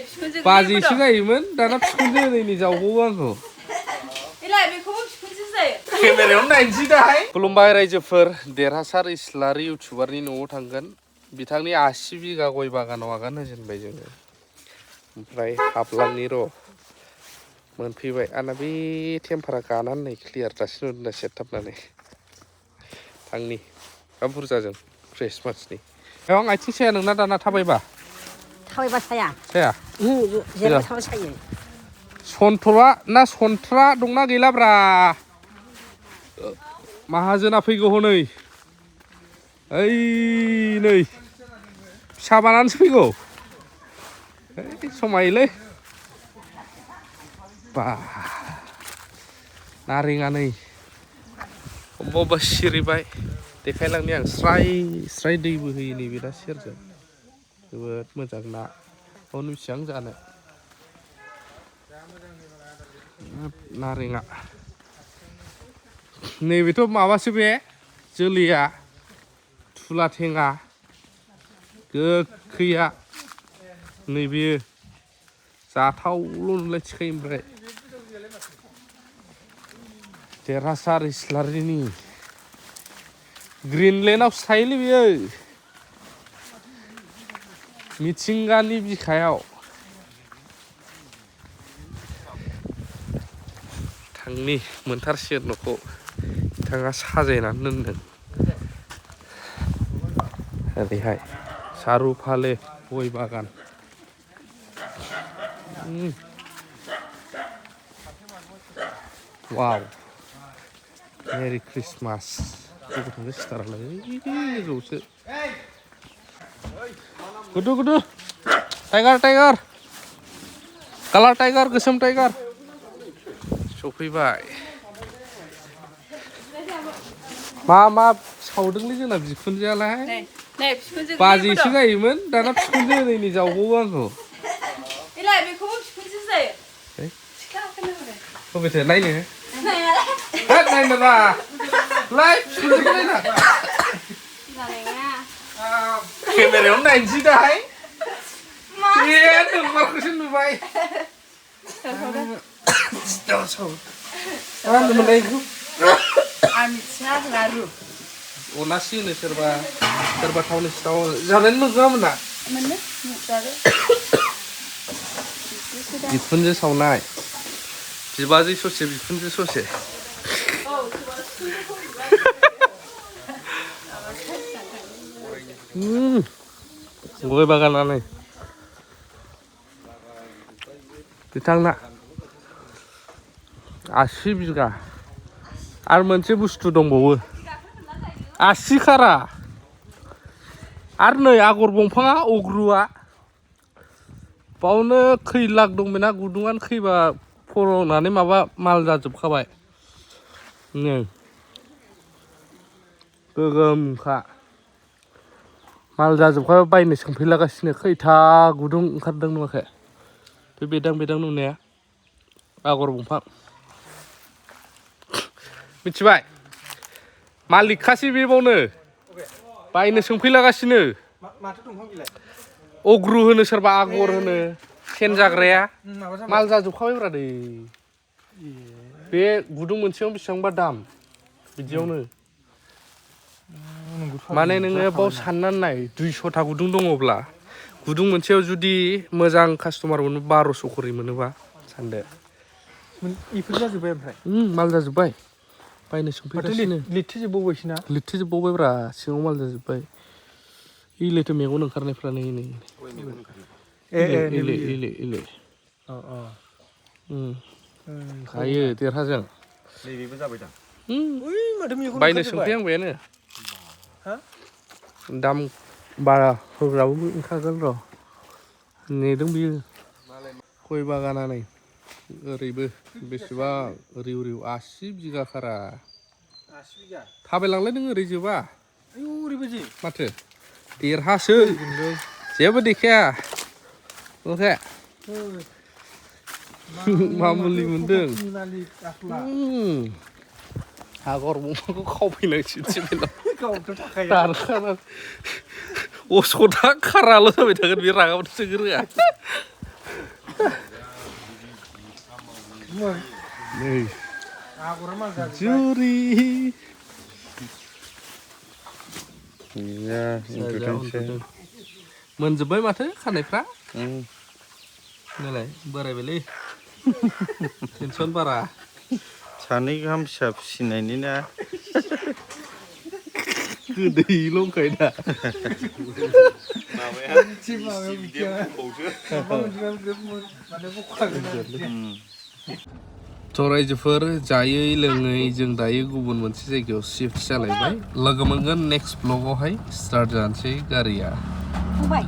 बाजैसो गायोमोन दाना बिखुनजो ओरैनो जावबावो आंखौ केमेरायावनो नायनोसै दाहाय। खुलुमबाय रायजोफोर, देरहासार इस्लारि इउटुबारनि न'आव थांगोन। बिथांनि 80 बिगा गय बागानाव आगान होजेनबाय जोङो। ओमफ्राय हाबलांनि र' मोनफैबाय। आंना बे टेम्पारा गानानै नै क्लियार दासिम नुदों सेरथाबनानै थांनि मा बुरजाजों ख्रिस्टमासनि। आं आथिं साया नोंना दाना थाबायबा? थाबायबा साया? साया? जेराव थाबा सायो। सन्थ्रा ना सन्थ्रा दंना गैलाब्रा? माहाजोना फैगौ हनै। ओइ नै फिसा बानानैसो फैगौ। समायोलै बा नारेंआ नै अबेबा अबेबा सिरिबाय। देखायलांनि आं स्राय स्राय दै बोहैयो नैबे दा सेरजों। जोबोद मोजां ना हनै बेसेबां जानो नारेंआ। नैबेथ' माबासो बे जोलैया थुला थेङा गोखैया नैबेयो जाथावल' नुलायथिखायो। ओमफ्राय देरहासार इस्लारिनि ग्रिनलेण्डआवसो थायोलै बियो, मिथिंगानि बिखायाव। थांनि मोनथारसिगोन न'खौ बिथाङा साजायनानै दोनदों। ओरैहाय सारु फाले गय बागान। वाव मेरि ख्रिस्टमास। गथ'फोरखौ सिथारालाय गोजौसो गुदु गुदु टाइगार टाइगार कालार टाइगार गोसोम टाइगार सफैबाय। मा मा सावदोंलै जोंना बिखुनजोआलाय? बाजैसो गायोमोन दाना बिखुनजो ओरैनो जावबावो आंखौ। बबेथो नायनो? नायनो मा लाय बिखुनजोखौ नायना केमेरायावनो नायनोसै दाहाय। नोंमारखौसो नुबाय। मा होनोमोनलाय बेखौ? अनासि होनो सोरबा सोरबा थावनि सिथाव जानाय मोनगोना मोना? बिखुनजो सावनाय बिबाजै ससे बिखुनजो ससे। गय बागाना नै बिथांना 80 बिगा। आरो मोनसे बुस्थु दंबावो 80 खारा। आरो नै आगर दंफाङा अग्रुआ बावनो खै लाख दं बेना गुदुङानो खैबा फलंनानै माबा माल जाजोबखाबाय। गोगोमखा माल जाजोबखाबाय। बायनो सोंफैलागासिनो खैथा गुदुं ओंखारदों नुवाखै? बे बेदां बेदां नुनाया आगर दंफां। मिथिबाय मालिकखासै बेबावनो बायनो सोंफैलागासिनो। माथो दंफां बिलाय? अग्रु होनो सोरबा आगर होनो सेन जाग्राया माल जाजोबखाबाय ब्रा दै। बे गुदुं मोनसेयावनो बेसेबांबा दाम बिदियावनो। माने नोङो बाव साननानै नाय 200था गुदुं दङब्ला गुदुं मोनसेयाव जुदि मोजां कास्टमार मोनो 1200 खरि मोनोबा सानदो। इफोर जाजोब्बाय ओमफ्राय? माल जाजोब्बाय बायनो सोंफैगासिनो। लिरथेजोबबावबायसो ना? लिरथेजोबबावबायब्रा सिङाव माल जाजोब्बाय। इलायथो मेगन ओंखारनायफ्रा नै नै इले हायो देरहाजों। नैबेबो जाबाय दा। बायनो सोंफैहांबायानो। दाम बारा होग्राबो ओंखारगोन र'। नेदों बियो। गय बागाना नै ओरैबो बेसेबां रिउ रिउ 80 बिगा खारा। 80 बिगा? थाबायलांलाय नों ओरै जोबा। आयौ ओरैबायदि? माथो देरहासो जेबो देखाया नुवाखै? मा मुलि मोनदों? आगर दंफांखौ खावफैनांसिगोनसो बेनाव। असदा खाराल' जाबाय थागोन बे रागाबाथ' सोनो रोङा। नै आगरा मा जाजोब्बाय जुरि गैया उन्दुदोंसो मोनजोब्बाय माथो खानायफ्रा नालाय बोरायबायलै टेनसन बारा सानै गाहाम फिसा फिसिनायनि ना गोदै लंखायो दा थ' रायजोफोर जायै लोङै जों दायो गुबुन मोनसे जायगायाव शिफ्ट जालायबाय लोगो मोनगोन नेक्स्ट ब्लगावहाय स्टार्ट जानोसै गारिया फंबाय